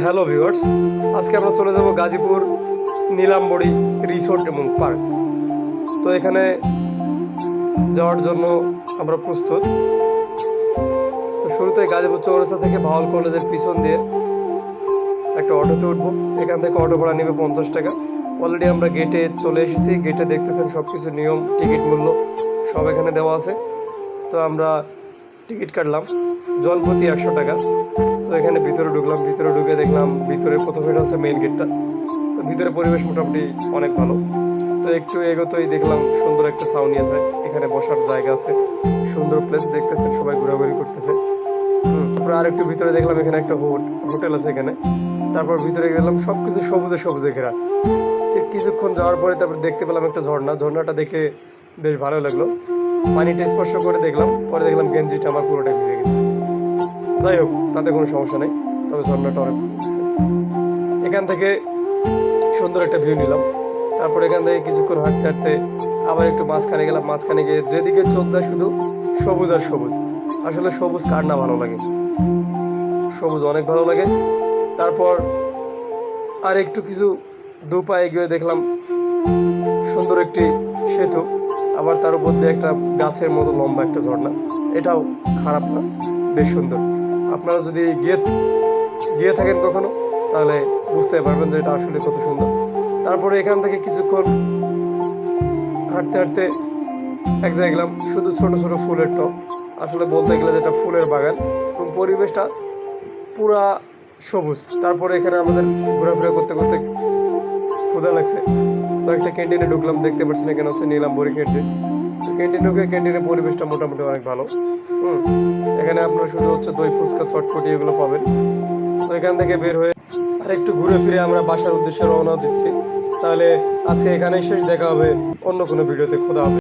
Hello viewers, আজকে আমরা চলে যাব গাজীপুর নীলাম্বরী রিসোর্ট এবং পার্ক। তো এখানে যাওয়ার জন্য আমরা প্রস্তুত। তো শুরুতে গাজীপুর চৌরাস্তা থেকে ভাওয়াল কলেজের পিছন দিয়ে একটা অটোতে উঠবো। এখান থেকে অটো ভাড়া নেবে 50 টাকা। অলরেডি আমরা গেটে চলে এসেছি। গেটে দেখতেছেন সব কিছু নিয়ম, টিকিট মূল্য সব এখানে দেওয়া আছে। তো আমরা টিকিট কাটলাম, জনপ্রতি 100 টাকা। তো এখানে ভিতরে ঢুকলাম, ভিতরে ঢুকে দেখলাম ভিতরে প্রথমে এটা হচ্ছে মেইন গেটটা। তো ভিতরে পরিবেশ মোটামুটি অনেক ভালো। তো একটু এগোতেই দেখলাম সুন্দর একটা ছাউনি আছে, এখানে বসার জায়গা আছে, সুন্দর প্লেস দেখতেছেন, সবাই ঘোরাঘুরি করতেছে। তারপর আর একটু ভিতরে দেখলাম এখানে একটা হোটেল আছে এখানে। তারপর ভিতরে দেখলাম সবকিছু সবুজে সবুজে ঘেরা। কিছুক্ষণ যাওয়ার পরে তারপর দেখতে পেলাম একটা ঝর্ণাটা দেখে বেশ ভালো লাগলো। পানিটা স্পর্শ করে দেখলাম, পরে দেখলাম গেঞ্জিটা আমার পুরোটা ভিজে গেছে। যাই হোক, তাতে কোনো সমস্যা নেই, তবে ঝর্ণাটা অনেক ভালো লাগছে। এখান থেকে সুন্দর একটা ভিউ নিলাম। তারপর এখান থেকে কিছুক্ষণ হাঁটতে হাঁটতে আবার একটু মাঝখানে গেলাম। মাঝখানে গিয়ে যেদিকে চোখ যায় শুধু সবুজ আর সবুজ। আসলে সবুজ কার না ভালো লাগে, সবুজ অনেক ভালো লাগে। তারপর আর একটু কিছু দু পায়ে গিয়ে দেখলাম সুন্দর একটি সেতু, আবার তার উপর দিয়ে একটা গাছের মতো লম্বা একটা ঝর্ণা। এটাও খারাপ না, বেশ সুন্দর। আপনারা যদি গিয়ে থাকেন কখনো, তাহলে বুঝতে পারবেন যে এটা আসলে কত সুন্দর। তারপরে এখান থেকে কিছুক্ষণ হাঁটতে হাঁটতে এক জায়গায় গেলাম, শুধু ছোট ছোট ফুলের টব। আসলে বলতে গেলে যেটা ফুলের বাগান, এবং পরিবেশটা পুরা সবুজ। তারপরে এখানে আমাদের ঘোরাফেরা করতে করতে ক্ষুধা লাগছে, তো একটা ক্যান্টিনে ঢুকলাম। দেখতে পাচ্ছেন এখানে হচ্ছে নীলাম্বরী ক্যান্টিন। ক্যান্টিন ঢুকে ক্যান্টিনের পরিবেশটা মোটামুটি অনেক ভালো। এখানে আপনারা শুধু হচ্ছে দই, ফুচকা, চটপটি এগুলো পাবেন। তো এখান থেকে বের হয়ে আর একটু ঘুরে ফিরে আমরা বাসার উদ্দেশ্যে রওনা দিচ্ছি। তাহলে আজকে এখানেই শেষ, দেখা হবে অন্য কোনো ভিডিওতে। খোদা হাফেজ।